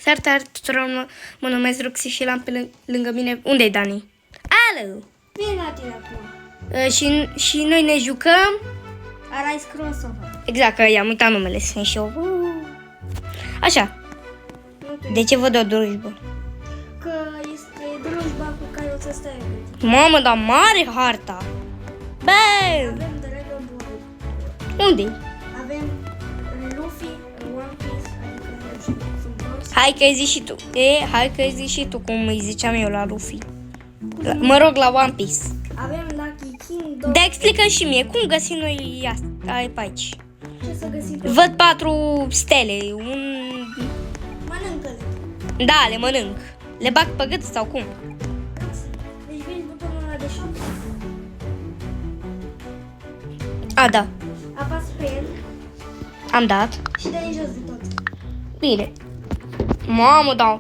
Salutare tuturor, mă numesc Ruxi și l-am pe lângă mine. Unde-i Dani? Alo! Vine la tine acum. Și noi ne jucăm. Arise Crossover. Exact, că i-am uitat numele, sunt și eu. Așa. De ce văd o drujbă? Că este drujba cu care o să stai. Mamă, dar mare harta! Bă! Avem Dragon Ball. Unde? Avem Luffy, One Piece, adică nu știu, sunt toți. Hai că zici și tu. Hai că zici și tu cum îi ziceam eu la Luffy. Mă rog, la One Piece. Avem Lucky King, Dar explică și mie, cum găsim noi asta pe aici? Ce să găsim? Văd 4 stele, Mănâncă-le. Da, le mănânc. Le bag pe gât sau cum? Deci vezi butonul ăla de shop. A, da. Apasă pe el Am dat. și dai jos de tot. Bine. Mamă, da.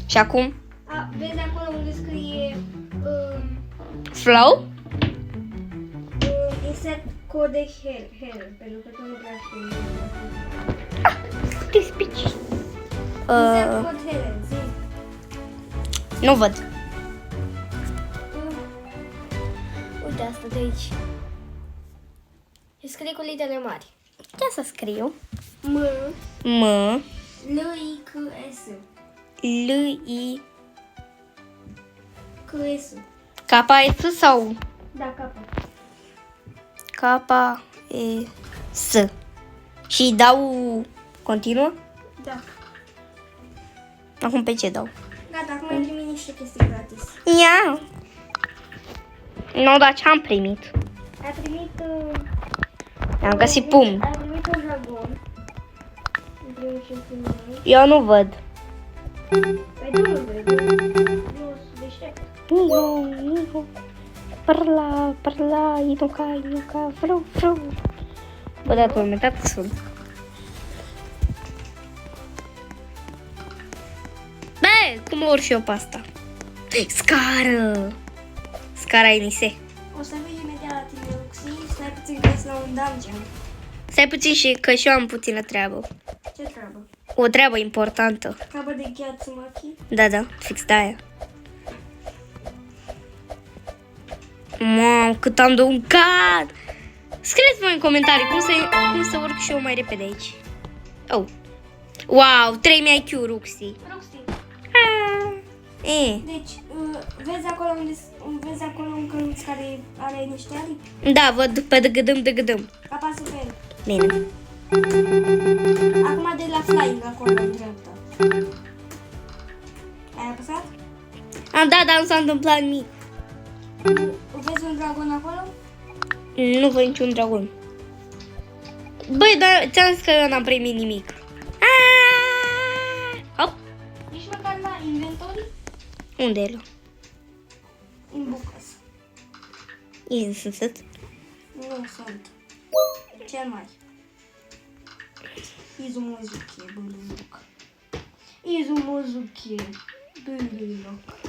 Și acum? Vezi acolo unde scrie Flow? insert code hell, pentru că tu nu prea știi. Te spici. Insert code hell, zi. Nu văd. Uite asta de aici. Și scrie cu litere mari. Ce să scriu? M, M, L, I, C, S. L, I, C, S. K, S sau Da, capă. K, E, S. Și dau continuă? Da. Acum pe ce dau? Gata, acum ai primit niște chestii gratis. Ia. Nu, dar ce am primit? Ai primit... Am găsit pum. Ai primit un dragon. Ai primit și un pum. Eu nu văd. Păi tu nu vezi. Nu sunt deștept. Niho. Parla, inuca, vrau. Bă, da, tormentat sunt. Bă, cum urc și eu pe asta? Scară! Scara Inise. O să vii imediat la tine, Luxi. Stai puțin că ești la un dungeon. Stai puțin și că și eu am puțină treabă. Ce treabă? O treabă importantă. Treabă de Gyatsumaki? Da, fix de aia. Mamă, cât am de uncat! Scrieți-mă în comentarii cum să urc și eu mai repede aici. Oh. Wow, 3000 IQ, Ruxi. Luxi. Deci, vezi acolo un căluț care are niște aripi? Da, văd pe dăgădâm. Apasă pe el. Bine. Acum de la flying acolo în dreapta. Ai apăsat? Am dat, dar nu s-a întâmplat nimic. Vezi un dragon acolo? Nu văd niciun dragon. Băi, dar ți-am zis că eu n-am primit nimic. Hop. Nici măcar la inventory? Unde e el? În bucăs. E sunt. Nu sunt. Cel mai. Izumozuki, băluloc. Izumozuki, băluloc.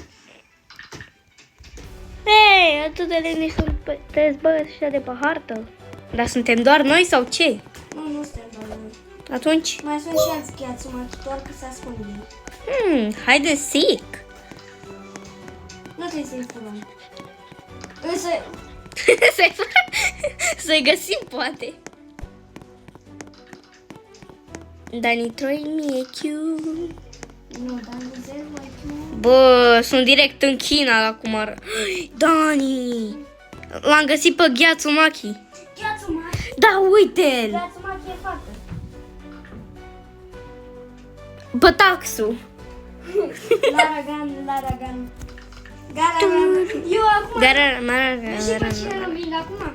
Hei, atât de leni sunt pe bă, așa de pe hartă. Dar suntem doar noi sau ce? Nu suntem doar noi. Atunci? Mai sunt și alți Gyatsumaki, doar că se ascund ei. Haide sic. Nu trebuie să-i furăm. Însă, Să-i găsim, poate. Dani 3000 IQ. nu, dar nu zero IQ. Bă, sunt direct în China acum. Dani! L-am găsit pe Gyatsumaki. Gyatsumaki? Da, uite-l! Gyatsumaki e fată. Bătaxul. Laragan. Eu acum... Și pe cine l-am ving acum?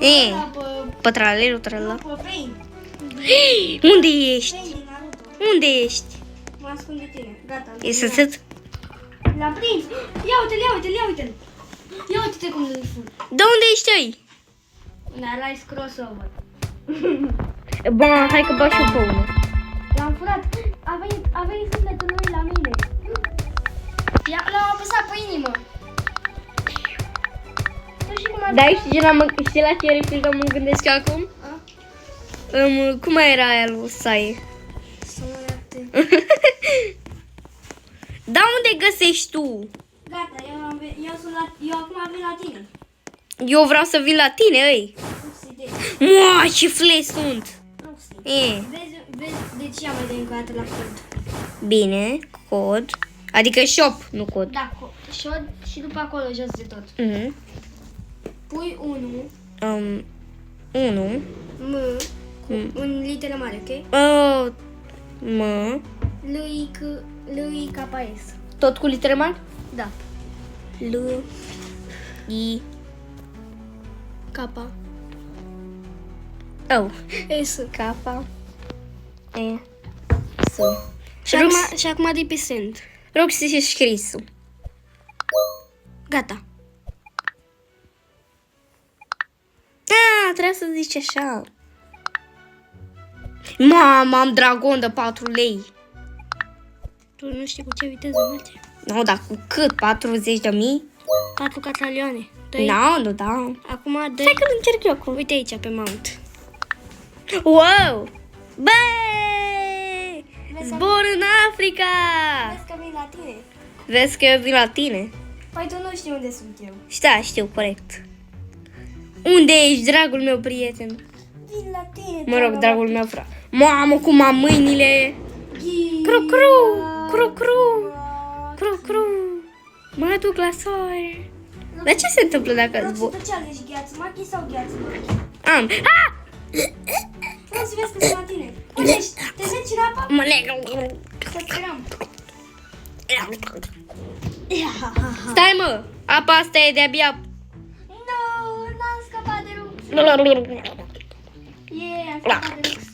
E, La pătralerul trăla. pe Pain. Unde ești? Pain din Naruto. Unde ești? Mă ascund de tine. Gata. E sățât? L-am prins. Ia uite-l. Ia uite-te cum îl fur. De unde ești ai? Un Arise Crossover. Bă, hai că bag și eu pe unul. L-am furat. A venit sufletul lui la mine. L-am apăsat pe inimă. Da, știi la ce refilă mă gândesc eu acum? Cum era aia lui Saie? Să mă găsești tu? Gata, eu acum vin la tine. Eu vreau să vin la tine, ei. Roxy, deci. Mua, ce flei sunt. Roxy. E. Vezi, deci ia mai de încă o dată la cod. Bine, cod. Adică shop, nu cod. Da, și după acolo jos de tot. Mhm. Pui 1, 1. în litere mare, ok? M. Lui KS. Tot cu litere mari? Da. L. I. K. Oh. S. K. E. S. Și acum de pe send. Roxy și scrisul. Gata. Trebuie să zici așa. Mama, am dragon de 4 lei. Tu nu știi cu ce viteză merge? Nu, dar cu cât? 40.000? 4 catalioane. Nu, da. Acum dă. Stai că încerc eu acum. Uite aici pe mount. Wow! Băi! Zbor în Africa! Vezi că vin la tine? Vezi că eu vin la tine? Păi tu nu știi unde sunt eu. Da, știu, corect. Unde ești, dragul meu prieten? Vin la tine. Mă rog, dragul meu frate. Mamă, cum am mâinile! Cru-cru! Cru-cru! Cru-cru! Mă duc la soare. Dar ce se întâmplă dacă zbor? Roxy, tu ce alegi? Gheață machi sau gheață machi? Am. Ah! Roxy, vezi că sunt la tine. Unde ești? Te vezi în apă? Mă leg. Să sperăm. Stai, mă! Apa asta e de-abia... Nu, n-am scăpat de Roxy. Am scăpat de Roxy.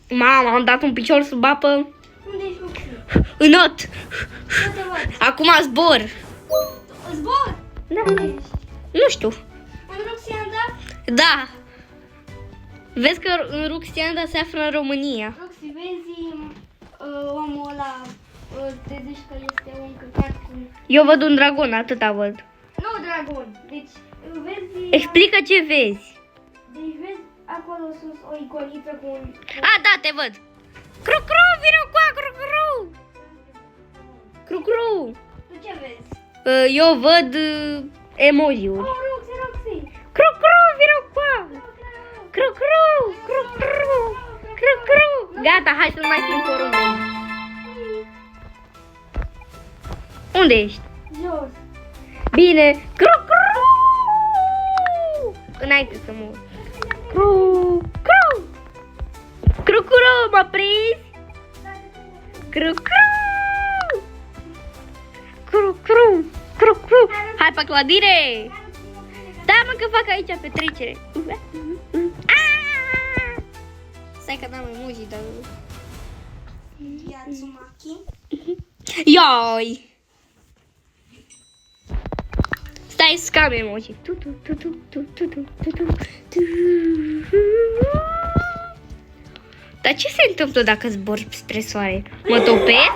Mama, am dat un picior sub apă. Unde ești, Roxy? Înot. Nu te văd. Acum zbor. Zbor? Da. Unde ești? Nu știu. În Ruxianda? Da. Vezi că în Ruxianda se află în România. Roxy, vezi omul ăla, te zici că este un căcat. Eu văd un dragon, atâta văd. Nu, dragon. Deci, vezi... Explică ce vezi. Deci, vezi acolo sus o iconiță cu un... Da, te văd. Cru-cru, vino cu cru-cru. Cru-cru. Tu ce vezi? Eu văd emoji-uri. Oh, Roxy. Cru-cru, vino cu Cru-cru, cru-cru, cru-cru. Gata, hai să nu mai fim porumbe. Unde ești? Jos. Bine. Cru-cru. Înainte să mă... Cru-cru. Cru-cru, m-a prins. Cru-cru. Cru-cru. Cru-cru. Hai pe clădire. Stai, mă, că fac aici petrecere. Stai că n-am emoji, dar... Yatsumaki. Ioi. Stai, scam emoji. Dar ce se întâmplă dacă zbor spre soare? Mă topesc?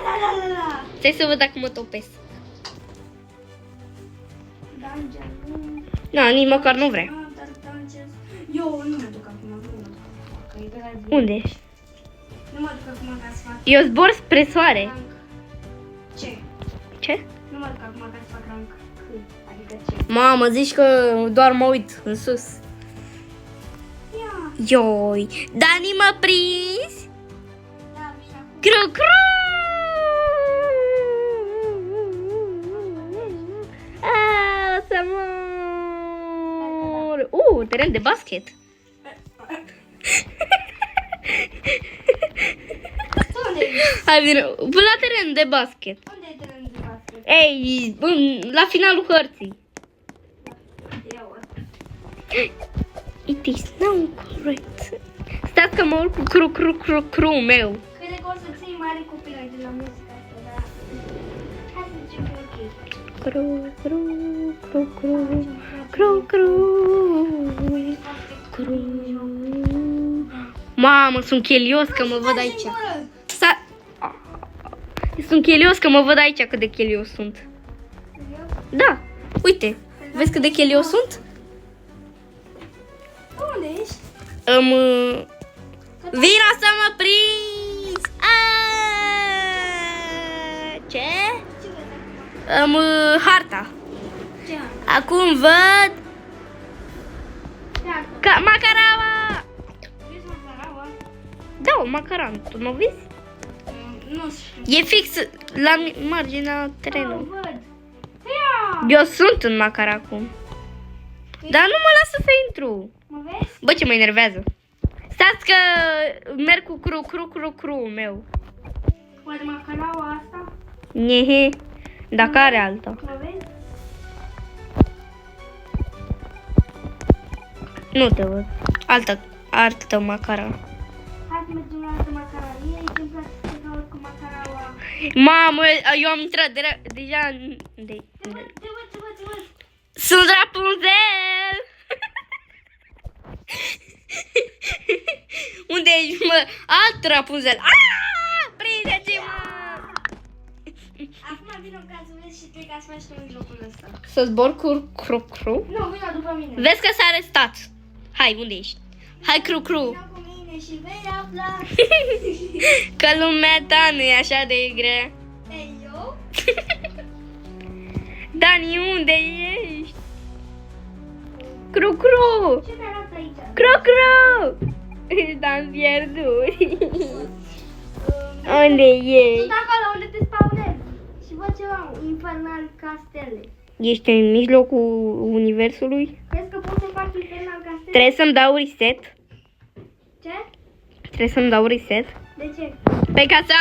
Stai să văd dacă mă topesc. Nu, nici măcar nu vrea. Eu nu mă duc acum, Unde ești? Nu mă duc acum ca să fac Eu zbor spre soare. rank. Ce? Ce? Nu mă duc acum ca să fac rank. Adică ce? Mamă, zici că doar mă uit în sus. Ia. Ioi. Dani, mă prins? Da, vine acum. Cru-cru! O să mor! Teren de basket. Unde ești? Hai, vine. Până la teren de basket. Unde e terenul de basket? Ei, la finalul hărții. Eu ăsta. It is not correct. Stați că mă urc cu cru meu. Crede că o să ții mare copilă de la muzica asta, dar... Hai să zicem că e ok. Cru. Mamă, sunt chelios că mă văd aici. Sunt chelios că mă văd aici cât de chelios sunt. Da, uite. Vezi cât de chelios sunt? Unde ești? Vino să mă prins! Ce? Harta. Ce? Acum văd macaraua. Vezi macaraua? Da, un macaran. Tu nu vezi? Nu știu. E fix la marginea terenului. Văd. Ia! Eu sunt în macar acum. Dar nu mă lasă să intru. Mă vezi? Bă, ce mă enervează. Stați că merg cu cru meu. Oare macaraua asta? Nehe. Dacă are alta. Mă vezi? Nu te văd. Altă macara. Hai să mergem la altă macara. Ei, îmi place să te caut cu macaraua. Mamă, eu am intrat deja. Te văd. Sunt Rapunzel. Unde ești, mă? Alt Rapunzel. Prinde-te-mă. Acum vino ca să vezi și te ca să faci tu în jocul ăsta. Să zbor cu cru. Nu, vino după mine. Vezi că s-a arestat. Hai, unde ești? Hai, cru. Vino cu mine și vei afla. Că lumea ta nu e așa de grea. Ei, eu? Dani, unde ești? Cru. Ce mi arată aici? Cru. Te-am pierdut. Unde ești? Sunt acolo unde te spawnezi. Și văd ceva infernal castele. Ești în mijlocul universului? Crezi că pot să fac infernal castele? Trebuie să-mi dau reset. Ce? Trebuie să-mi dau reset. De ce? Pe ca să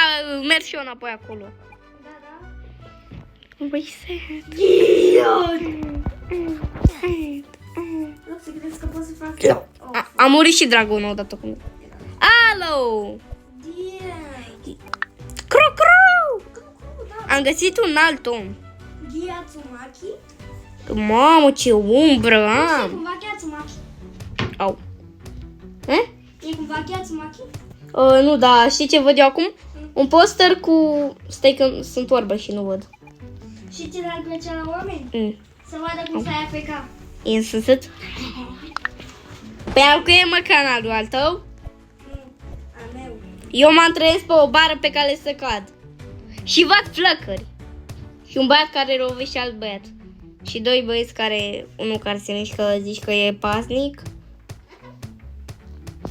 merg și eu înapoi acolo. Da. Reset. Nu să crezi că pot să fac... A murit și dragonul odată cu mine. Alo! Cru! Am găsit un alt om. Ghia Tsumaki? Mamă, ce umbră Nu e am! cumva Ghia Tsumaki? Au. E cumva Ghia Tsumaki? Nu, da, știi ce văd eu acum? Un poster cu... Stai că sunt orbă și nu văd. Și ce le-ar plăcea la oameni? Să vadă cum stai AFK. E însăsăt? Păi acum e mă canalul al tău? Nu, al meu. Eu mă antrenez pe o bară pe care să cad. Și văd flăcări. Și un băiat care rovește alt băiat. Și doi băieți care... Unul care se mișcă, zici că e pasnic.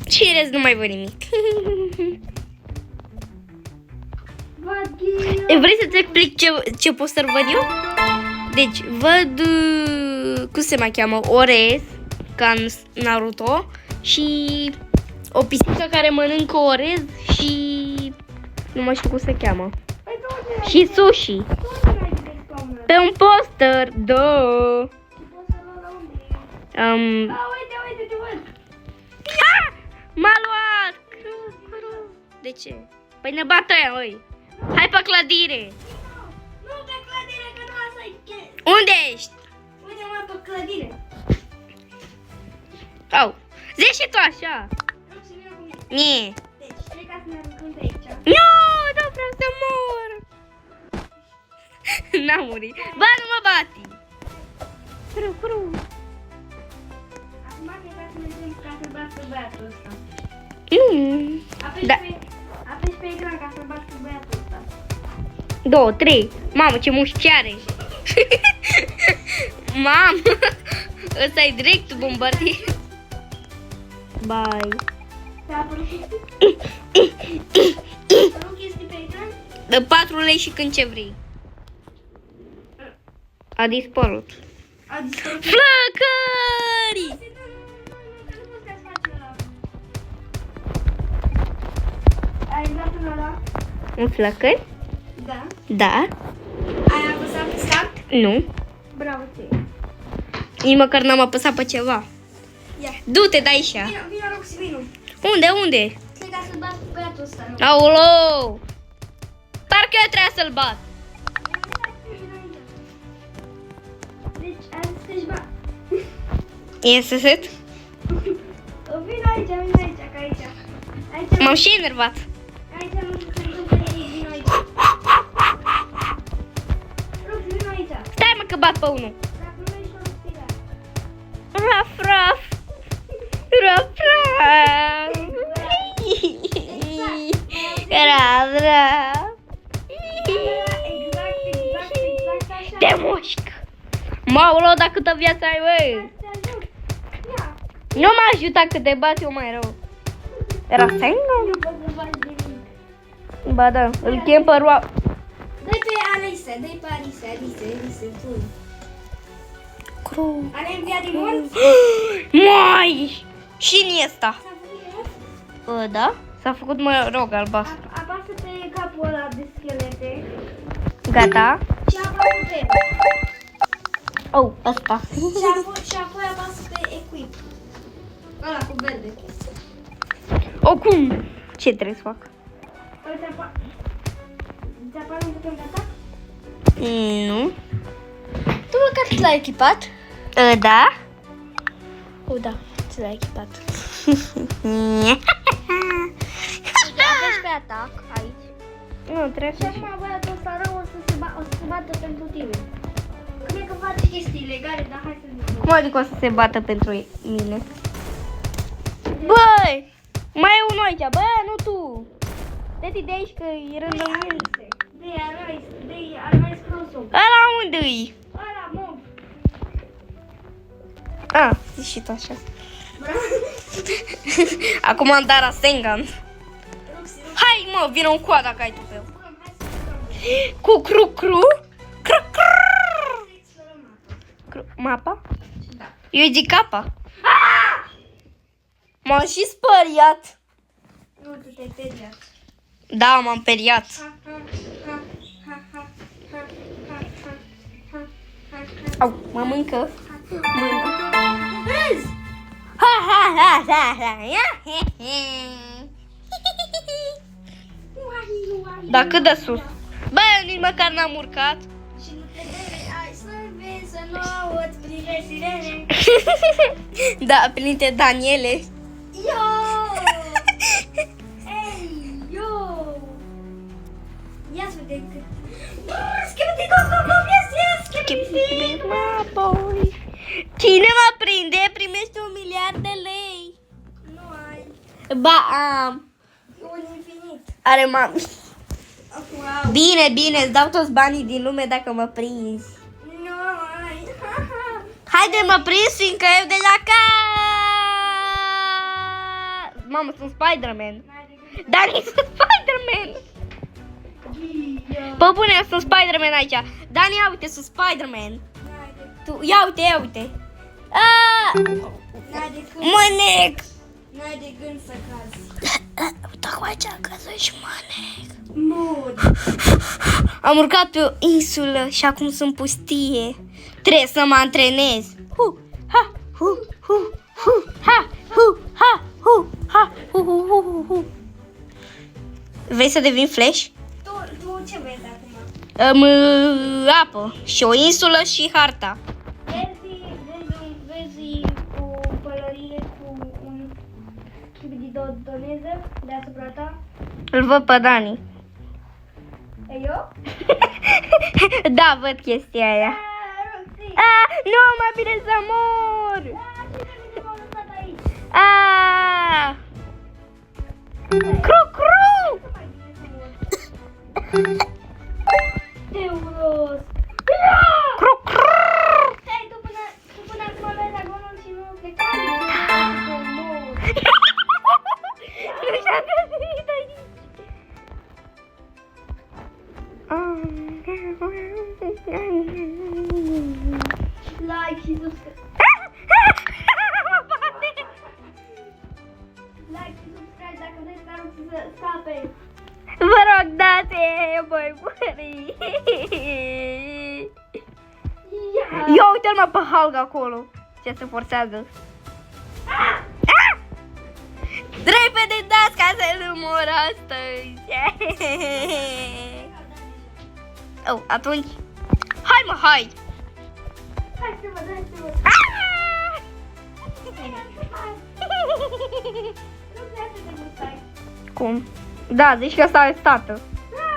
Și în rest nu mai văd nimic. Văd Ghia. Vrei să-ți explic ce poster văd eu? Deci, văd... cum se mai cheamă? Orez, ca în Naruto. Și o pisică care mănâncă orez și... Nu mai știu cum se cheamă. Păi tu unde Și sushi. Tu unde ai de spawnă? Pe un poster, da. Și poți să luau la unde? Uite, te văd. M-a luat. De ce? Păi ne bată aia, oi. Hai pe clădire. Nu pe clădire, că nu asta e chestia. Unde ești? Uite mă pe clădire. Au. Zici și tu așa. Nu să vină cu mine. Nie. Deci, trebuie ca să ne aruncăm de aici. Nu, nu vreau să mor. N-am murit. Ba, nu mă bati. Cru. Acum trebuie ca să mergem ca să bată băiatul ăsta. Da. Apeși pe ecran ca să bată băiatul ăsta. 2, 3. Mamă, ce mușchi are. Mamă. Ăsta e direct bombardier. Bye. Ți-a apărut chestii? Apărut chestii pe ecran? De 4 lei și când ce vrei. A dispărut. A dispărut. Flăcări! Nu, că nu poți ca să faci ăla. Ai dat până ăla? Un flăcări? Da. Da. Ai apăsat pe start? Nu. Bravo ție. Nici măcar n-am apăsat pe ceva. Ia. Du-te de aici. Vino, Roxy, vino. Unde? Cred că să-l bat pe băiatul ăsta. Aolo! Parcă eu trebuia să-l bat. Deci, ai zis că-și bat. E însăsăt? Vino aici, că aici. Aici, M-am și enervat. aici nu se întâmplă nimic, vino aici. Roxy, vino aici. Stai mă că bat pe unul. Dacă nu ești cu Roxy, Raf. Raf. exact așa. Te mușc! Mauro, dar câtă viață ai, băi! Ia. Nu m-a ajutat că te bat eu mai rău. Era Sengan? Nu pot să faci nimic. Ba da, îl chem pe Roa... Dă-i pe Alice, dă-i pe Alice, tu. Cru... Are înviat din mult? Mai! Și Iniesta. S-a făcut el? Da? S-a făcut, mă rog, albastru. Apasă pe capul ăla de schelete Gata. și apasă pe el. Oh, ăsta. Și apoi apasă pe equip. Ăla cu verde. Oricum, ce trebuie să fac? Ți apare un buton de atac? Nu. Tu măcar ți l-ai echipat? Da? O, da, ți l-ai echipat. Apeși pe atac aici. Nu, trebuie Și să... acum băiatul ăsta rău o să se bată pentru tine. Cred că faci chestii ilegale, dar hai să zic. Cum adică o să se bată pentru mine? Băi! Mai e unul aici, bă, nu tu! Dă-te de aici că e rândământ. De-i Arise Crossover. Ăla unde-i? Ăla, mob. Ah, zici și tu așa. Acum am dat Rasengan. Hai, mă, vină un coa dacă ai tu pe el. Cu cru-cru? Cru-cru. Mapa? Da. Eu zic capa. M-am și speriat. Nu, tu te-ai periat. Da, m-am periat. Au, mă mâncă. Vezi? Ha, ha, ha, ha, ha. Da, cât de sus? Bă, nici măcar n-am urcat. Și nu te ai să vezi, să nu auzi pline sirene. Da, plinite Daniele. Yo! Ei, yo! Ia să vedem cât. Schimă-te, schimă-te! Cine mă prinde, primește 1 miliard de lei. Nu ai. Ba, am. Un infinit. Are mami. Wow. Bine, bine, îți dau toți banii din lume dacă mă prinzi. Nu ai. Haide, mă prins, fiindcă eu deja ca... Mamă, sunt Spider-Man. Dar nu sunt Spider-Man. Pă bune, eu sunt Spider-Man aici. Dani, ia uite, sunt Spider-Man. Tu, ia uite, ia uite. Mănec. N-ai de gând să cazi. Uite acum aici a căzut și mănec. Mod. Am urcat pe o insulă și acum sunt pustie. Trebuie să mă antrenez. Hu, ha, hu, hu, hu, ha, hu, ha, hu, ha, hu, hu, hu, hu, hu. Vrei să devin Flash? Tu ce vezi acum? Apă și o insulă și harta. Vezi o pălărie cu un chibididoneză deasupra ta? Îl văd pe Dani. E eu? Da, văd chestia aia. Roxy! Nu, mai bine să mor. Cine m-a lăsat aici? Cru, cru. Mai bine să mor. Teuros! Cru, cru. Stai, tu până acum aveai dragonul și nu plecai. Nu și-a găsit aici. Like și subscribe. Like și subscribe dacă vrei ca Roxy să scape. Vă rog, dați, voi muri. Ia uite-l mă pe Hulk acolo. Ce se forțează. Repede dați ca să-l umor astăzi. Oh, atunci. Hai mă, hai. Hai să văd, hai să văd. Nu trebuie să te gustai. Cum? Da, zici că s-a stată.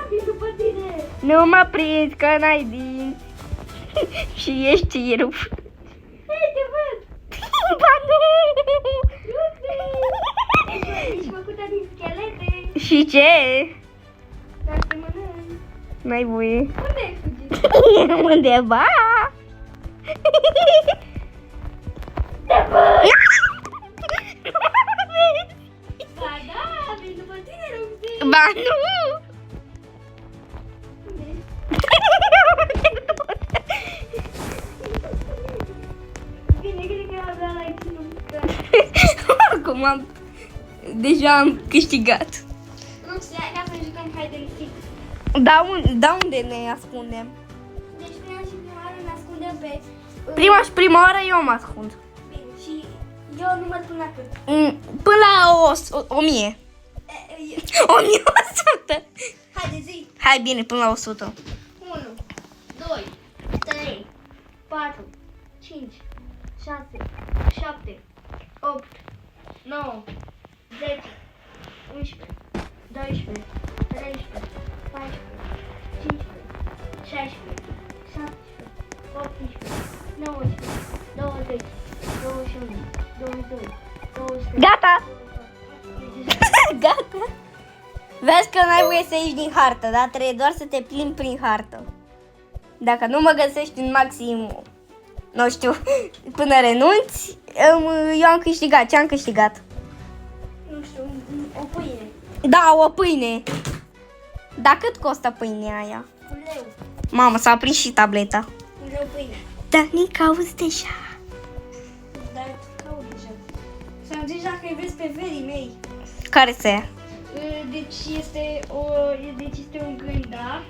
Vin după tine. Nu mă prinzi că n-ai dinți. Și ești rup. Hei, te văd. Ba nu! Ești făcută din schelete. Și ce? Dar te mănânci. N-ai voie. Unde ai fugit? Undeva. Ba da, vin după tine, Roxy. Ba nu. Bine, cred că abia l-ai ținut. Oricum deja am câștigat. Roxy, hai ca să jucăm hide and seek. Da unde ne ascundem? Deci prima și prima oară ne ascundem pe... Prima și prima oară eu mă ascund. Bine, și eu număr până la cât? Până la 1000. 1100. Haide, zi. Hai bine, până la 100. 1, 2, 3, 4, 5, 6, 7, 8, 9, 10, 11, 12, 13, 14, 15, 16, 17, 18, 19, 20, 21, 22, 23. Gata! Gata! Vezi că n-ai voie să ieși din hartă, dar trebuie doar să te plimbi prin hartă. Dacă nu mă găsești în maxim, nu știu, până renunți, eu am câștigat. Ce am câștigat? Nu știu, o pâine. Da, o pâine. Dar cât costă pâinea aia? 1 leu. Mamă, s-a aprins și tableta. 1 leu pâine. Da, nici auzi deja. Dar caut deja. Și am zis dacă îi vezi pe verii mei. Care se ia? Deci este un gândac,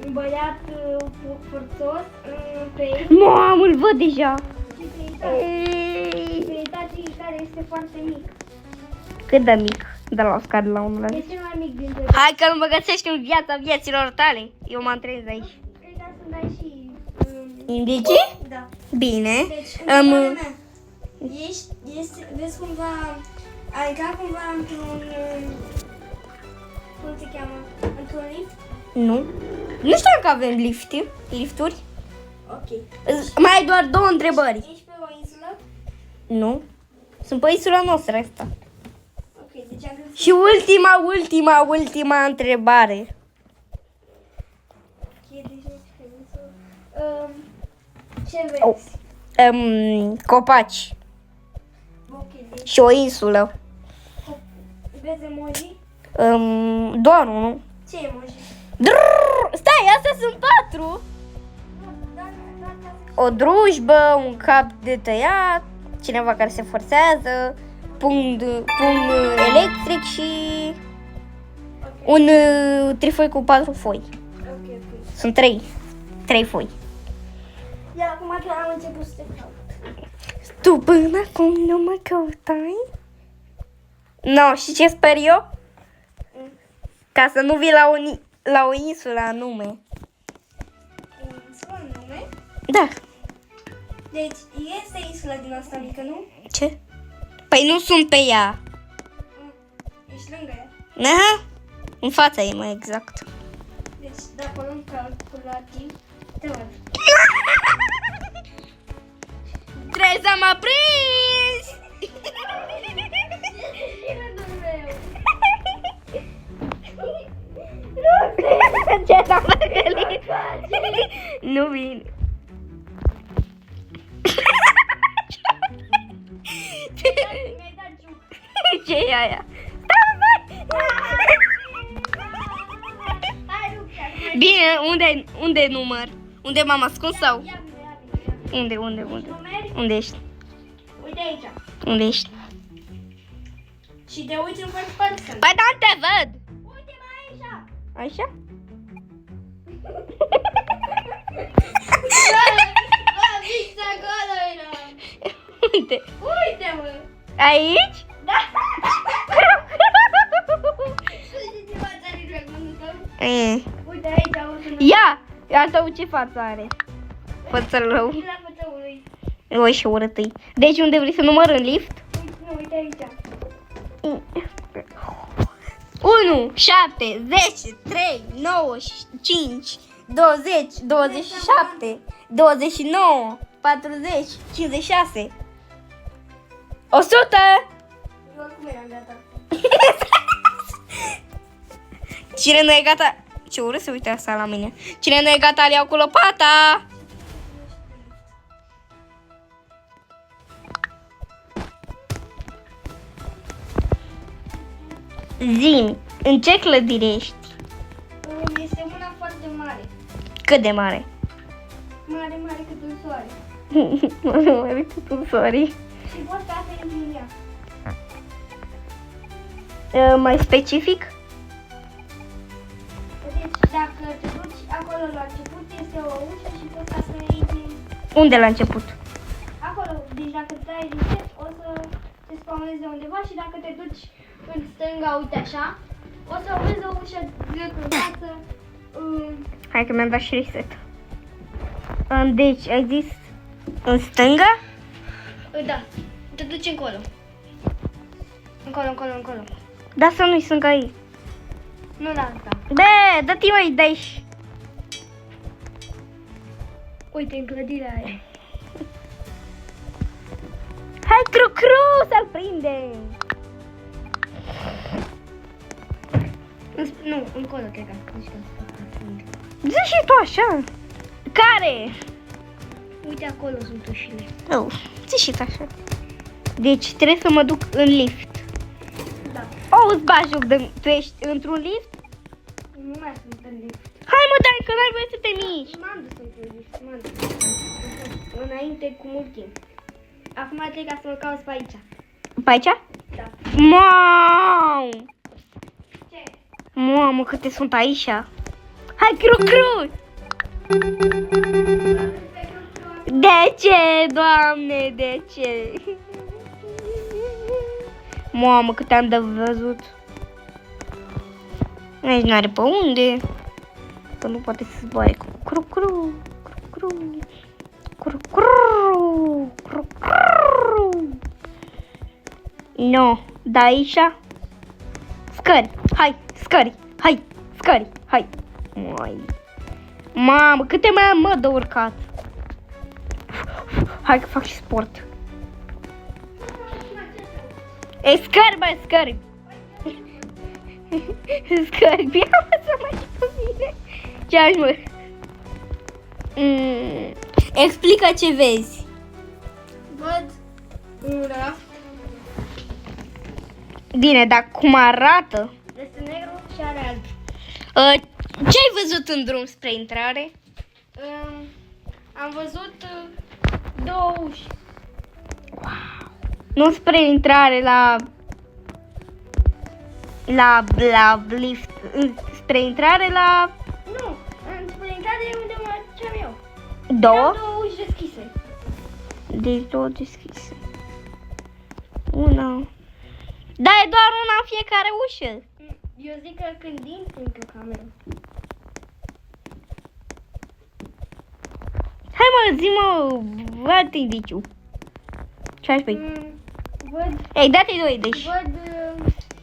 un băiat forțos, pe Mamă, îl văd deja. Itachi care este foarte mic. Cât de mic? De la o scară la 1 Este cel mai mic dintre Hai că nu mă găsești în viața vieților tale. Eu mă antrenez aici. Cred că să dai și... Indicii? Da. Bine. Deci, întrebarea mea. Vezi cumva... Ai intrat cumva într-un... Cum se cheamă? Într-un lift? Nu. Nu știu că avem lifturi. Ok. Mai ai doar 2 întrebări. Ești pe o insulă? Nu. Sunt pe insula noastră asta. Ok, deci am găsit... Și ultima întrebare. Ok, deci nu ești pe insulă. Ce vezi? Oh. Copaci. Ok, deci Și o insulă. vezi emoji? Doar unul. Ce emoji? Stai, astea sunt 4. Da, O drujbă, un cap de tăiat, cineva care se forțează, pumn electric și un trifoi cu 4 foi. Ok. Sunt 3 foi. Iar acum că am început să te caut. Tu până acum nu mă căutai? No, și ce sper eu? Ca să nu vii la o insulă anume. Insula nume? Da. Deci este insula din asta mică, nu? Ce? Păi nu sunt pe ea. Ești lângă ea. Aha. În fața ei, mai exact. Deci dacă luăm calculativ, te văd. Trebuie să mă prins! Ce s-a păcălit? Nu vine. Mi-ai dat ciuc. Ce e aia? Hai, Luca, Bine, unde număr? Unde m-am ascuns sau? ia bine. Unde? Numeri? Unde ești? Uite aici. Unde ești? Și te uiți în first person. Păi da, te văd! Uite-mă aici. Așa? Bă, fix acolo eram. Unde? Uite-mă. Aici? Da. Uite ce față are dragonul tău. Uite aici, auzi. Ia! Al tău ce față are? Față rău. Uite la fața lui. O, și urât-i. Deci unde vrei să număr în lift? Nu, uite aici. 1, 7, 10, 3, 9, 5, 20, 27, 29, 40, 56, 100! Eu oricum eram gata. Cine nu e gata? Ce urât să uite asta la mine. Cine nu e gata, le iau cu lopata. Zi-mi, în ce clădire ești? Este una foarte mare. Cât de mare? Mare, mare cât un soare. Mare cât un soare. Și poți să afli în ea. Mai specific? Deci dacă te duci acolo la început, este o ușă și poți să intri Unde la început? acolo. Deci dacă te dai reset, o să te spawnezi de undeva și dacă te duci în stânga, uite așa, o să vezi o ușă direct în față. Hai că mi-am dat și reset. Deci, ai zis în stânga? Da, te duci încolo. Încolo. Da, să nu-i stânga aici. Nu la asta. Bă, dă-te mai de aici. Uite, în clădirea aia. Hai, cru, să-l prindem. Nu, încolo, cred că. Zi și tu așa. Care? Uite, acolo sunt ușile. Oh, zi și tu așa. Deci trebuie să mă duc în lift. Da. Oh, îți bagi joc de... Tu ești într-un lift? Nu mai sunt în lift. Hai mă, dai, că n-ai voie să te miști. M-am dus într-un lift, m-am dus. Înainte cu mult timp. Acum trebuie ca să mă cauți pe aici. Pe aici? Da. Mamă! Ce? Mamă, câte sunt aici. Hai, cru! De ce, Doamne, de ce? Mamă, câte am de văzut. Aici n-are pe unde. Că nu poate să zboare cu cru. No, da aici. Scări, hai. Mai. Mamă, câte mai am, mă, de urcat. Hai că fac și sport. Ei, scări. Scări, ia mă să mai și pe mine. Ce aș, mă? Explică ce vezi. Văd un raft. Bine, dar cum arată? Este negru și are alb. Ce ai văzut în drum spre intrare? Am văzut două uși. Nu spre intrare la lift, spre intrare la Nu, spre intrare e unde mă duceam eu. două? Erau două uși deschise. Deci două deschise. Una. Da, e doar una în fiecare ușă. Eu zic că când intri într-o cameră. Hai mă, zi-mă, văd indiciu. Ce aș fi? Văd, Ei, dă-te doi, deci. văd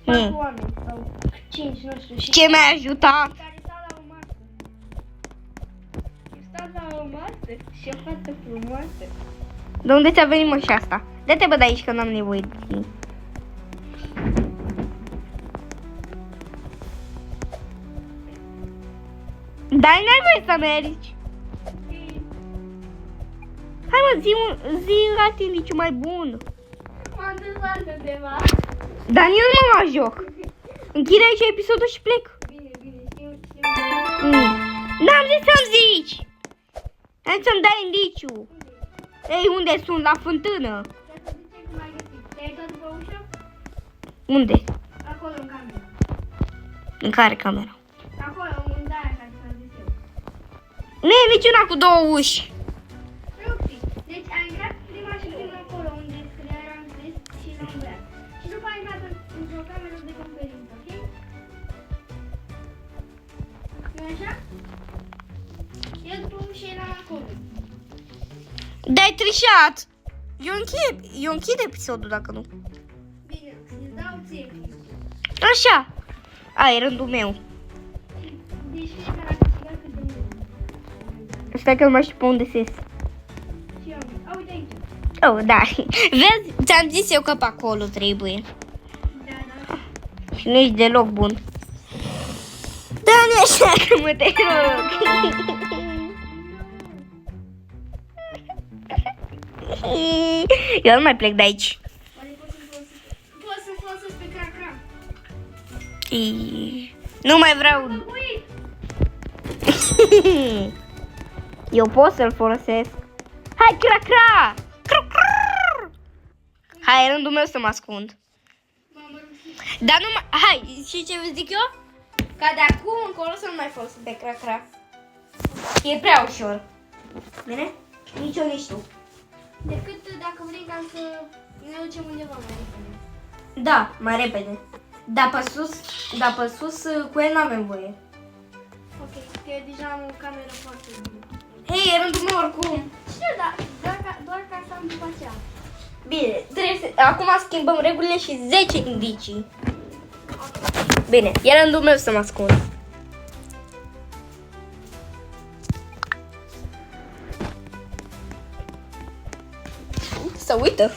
4 oameni sau 5, nu știu. Și Ce mi-ai ajutat? care stau la o masă. Stau la o masă și o fată frumoasă. De unde ți-a venit, mă, și asta? Dă-te, bă, de aici, că n-am nevoie de tine. Dar n-ai voie să mergi. Hai mă, zi alt indiciu mai bun. M-am dus altundeva. Dar eu nu mă joc. Închide aici episodul și plec. Bine, știu. N-am zis să-mi zici. Hai să-mi dai indiciu. Ei, unde sunt? La fântână. Trebuie să zicem cum ai găsit. Te-ai dat după ușă? Unde? Acolo, în cameră. În care camera? Acolo, unde aia care ți-am zis eu. Nu e niciuna cu două uși. Ruxi. Deci ai intrat prima și prima acolo unde scria Ramses și l-am băiat. Și după ai intrat într-o cameră de conferință, ok? Nu așa? Eu după ușă eram acolo. Dai trișat. Eu închid episodul dacă nu. Bine, îți dau ție. Așa. Ai rândul meu. Deci fiecare a câștigat cât de mult. Stai că nu mai știu pe unde ses. Și eu. A, uite aici. Oh, da. Vezi, ți-am zis eu că pe acolo trebuie. Da. Și nu ești deloc bun. Da, Nu așa că mă te rog. Eu nu mai plec de aici. Poți să folosesc pe crac-crac. Nu mai vreau. Eu pot să-l folosesc. Hai, cra-cra! Hai, e rândul meu să mă ascund. Dar nu mai... Hai, și ce vă zic eu? Ca de acum încolo să nu mai folosesc pe cra-cra. E prea ușor. Bine? Nici eu, nici tu. Decât dacă vrei ca să ne ducem undeva mai repede. Da, mai repede. Dar pe sus cu el n-avem voie. Ok, că eu deja am o cameră foarte bună. Hei, e rândul meu oricum. Știu, dar doar ca să am după aceea. Bine, acum schimbăm regulile și 10 indicii. Bine, e rândul meu să mă ascund. Să uită.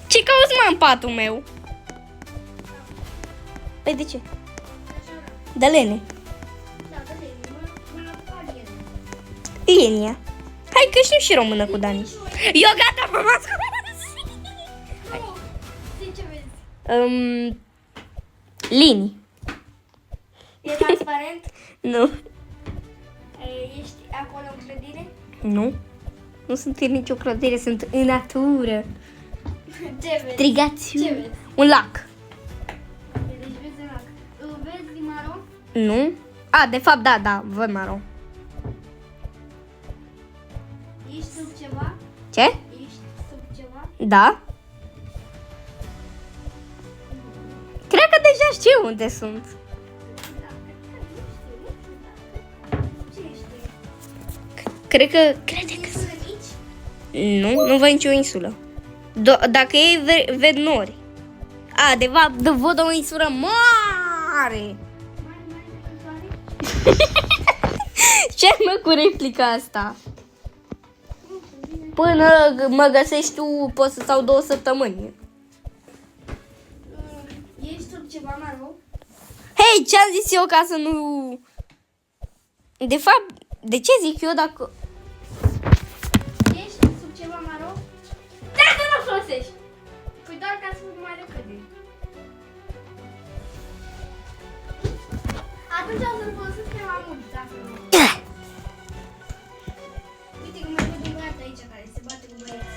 Ce cauți, mă, în patul meu? Păi de ce? De lene. Da, mă fac ele. Ilenia. Hai că știu și română cu Dani. Eu gata, m-am ascuns. Zi ce vezi. Linii. E transparent? Nu. Ești acolo în clădire? Nu. Nu sunt în nicio clădire, sunt în natură. Ce vezi? Strigați. Ce vezi? Un lac. Deci vezi în lac. Vezi maro? Nu? A, de fapt, da, văd maro. Ești sub ceva? Ce? Ești sub ceva? Da? Cred că deja știu unde sunt. Da, nu știu. Ce ești? Crede că Insule mici? Nu văd nicio insulă. Dacă ei ved nori. A, de fapt, văd o insulă mare. Mare decât soare? Ce mă cu replica asta? Nu știu, bine. Până mă găsești tu, pot să stau 2 săptămâni. Ești sub ceva maro? Hei, ce-am zis eu ca să nu... De fapt, de ce zic eu dacă... Ești sub ceva maro? Dacă nu folosești! Păi doar ca să fii mai repede. Atunci o să-l folosesc pe mai mult, dacă nu. Uite că mai văd un băiat aici care se bate cu băieți.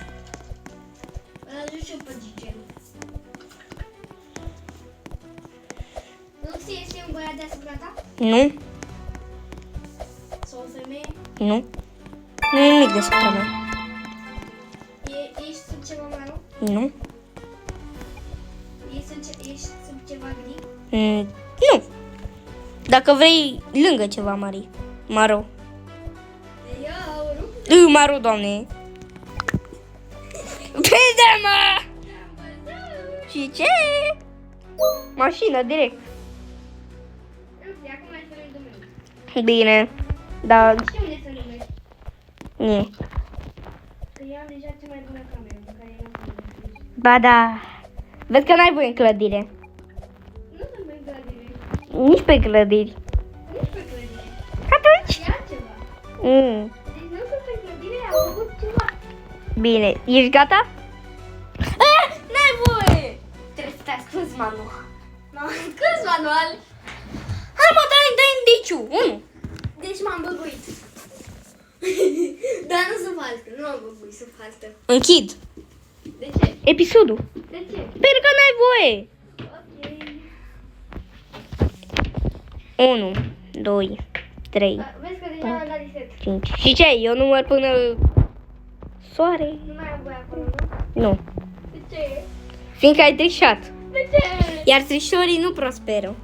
Îl ajut și eu pe Gigel. Luxi, este un băiat deasupra ta? Nu, Sau o femeie? nu. Nu e nimic deasupra mea. Ești sub ceva maro? Nu. Ești sub ceva gri? Nu. Dacă vrei, lângă ceva mare. Maro. Eu, rup. Maro, doamne. Prinde-mă! Și ce? Mașină, direct. Rup, acum mai spune domnul. Bine. Da, Știu unde să numești. nu. Că eu am deja cea mai bună cameră pe care eu am făcut. Ba da. Vezi că n-ai voie în clădire. Nu sunt pe clădire. Nici pe clădiri. Nici pe clădire. Atunci? E altceva. Deci nu sunt pe clădire, am făcut ceva. Bine. Ești gata? N-ai voie! Trebuie să te ascunzi manual. Câți manual? Hai mă, dai indiciu. 1. Deci m-am băguit. Dar nu sunt falsă, nu am băguit, sunt falsă. Închid. De ce? Episodul. De ce? Pentru că n-ai voie. Ok. 1, 2, 3, Vezi că deja am dat reset. 5. Și ce? Eu număr până soare? Nu mai am voie acolo, nu? Nu. De ce? Fiindcă ai trișat. De ce? Iar trișorii nu prosperă.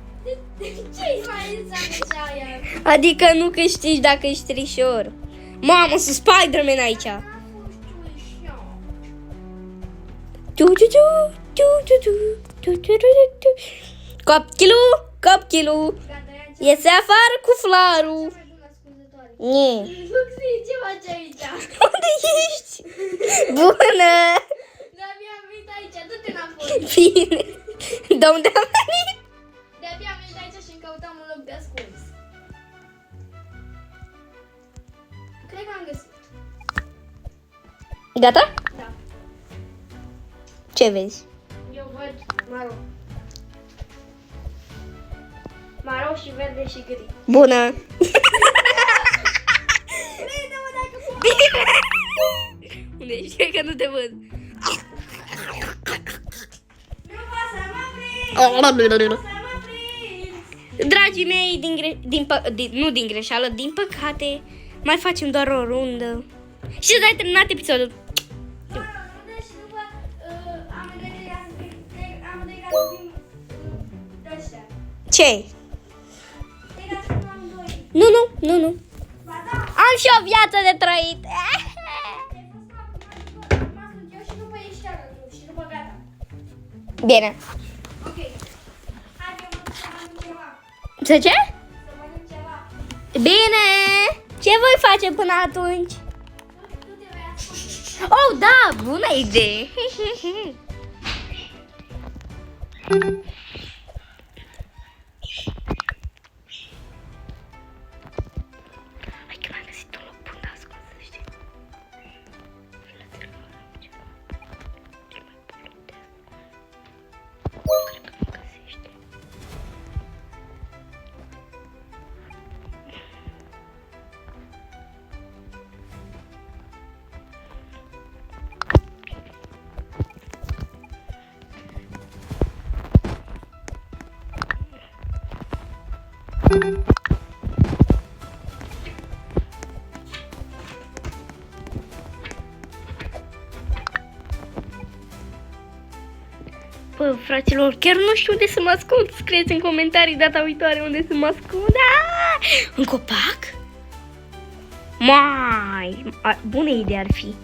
De ce mai înseamnă așa ea? Adică nu câștigi dacă ești trișor. Mamă, sunt Spider-Man aici. N-a fost ușor. Copchilul, Gata, ia ce iese afară cu flarul. mai bună ascultătoare. Nie. Luxi, ce faci aici? Unde ești? Bună! De-abia am venit aici, du-te înapoi. Bine. De unde am venit? De-abia am venit aici și îmi căutam un loc de ascuns. Gata? Da. Ce vezi? Eu văd maro. Maro și verde și gri. Bună! Unde ești? Cred că nu te văd. Nu pot să mă prind! Dragii mei, nu din greșeală, din păcate, mai facem doar o rundă. Și de-ai terminat episodul. Și după amândoi ca să fim ăștia. Ce? Ca să fim amândoi. Nu. Ba da! Am și o viață de trăit. Eu și după ești cealaltă și după gata. Bine. Ok. Hai că să mănânc ceva. Să ce? Să mănânc ceva. Bine. Ce voi face până atunci? Tu te vei asculta. Oh, da, bună idee. Hai că m-am găsit un loc bun de ascuns, să știi. Cred că mă găsește. Bă, fraților, chiar nu știu unde să mă ascund. Scrieți în comentarii data viitoare unde să mă ascund. În copac? Mai, bună idee ar fi.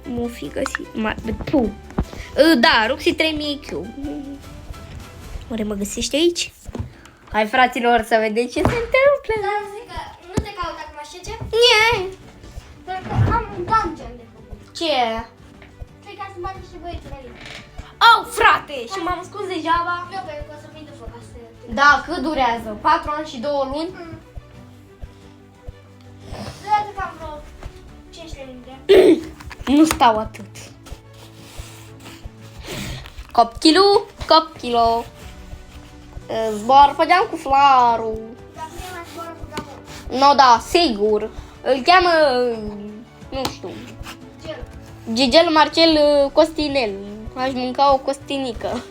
M-o fi găsit. Puh. Da, Roxy 3000 Q. Oare mă găsește aici? Hai, fraților, să vedem ce se întâmplă. Dar zic că nu te caut acum, știi ce? Nie. Pentru că am un dungeon de făcut. Ce? Cred că să bagi niște băieți în el. Oh, frate, și m-am ascuns degeaba. Eu pentru că o să prindă foc asta. Da, cât durează? 4 ani și 2 luni? Durează cam vreo 15 minute. Nu stau atât. Copchilu. Zboară pe geam cu flarul. Dacă nu e mai zboară cu gamon. No, da, sigur. Îl cheamă, nu știu, Gel. Gigel Marcel Costinel. Aș mânca o costinică.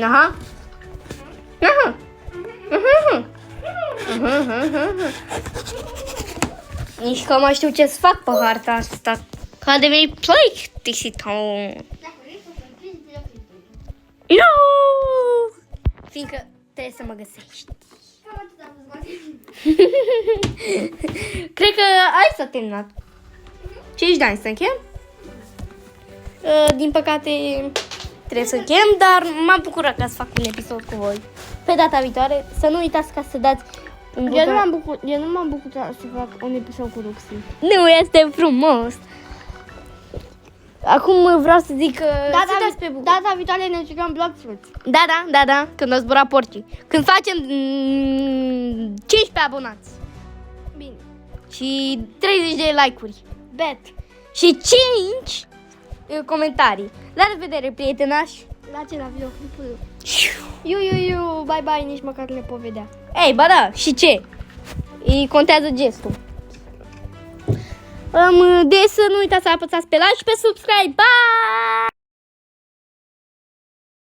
Aha. Aha. Nici că mai știu ce să fac pe harta asta. Că a devenit plictisitor. Dacă vrei să prinzi, eu prinzi. Nu! Fiindcă trebuie să mă găsești. Cam atât am zis. Cred că ai s-a terminat. 5 de ani să închem? Din păcate trebuie să închem, dar m-am bucurat ca să fac un episod cu voi. Pe data viitoare, să nu uitați ca să dați un buton. Eu nu m-am bucurat să fac un episod cu Roxy. Nu este frumos. Acum vreau să zic că sunteți pe bucur. Data viitoare ne jucăm Blockfruit. Da, când o zbura porcii. Când facem 15 abonați. Bine. Și 30 de like-uri. Bet. Și 5 comentarii. La revedere, prietenași! La ce la videoclipul? Iu, bye, nici măcar le pot vedea. Ei, ba da, și ce? Îi contează gestul. Deci să nu uitați să apăsați pe like și pe subscribe. Bye!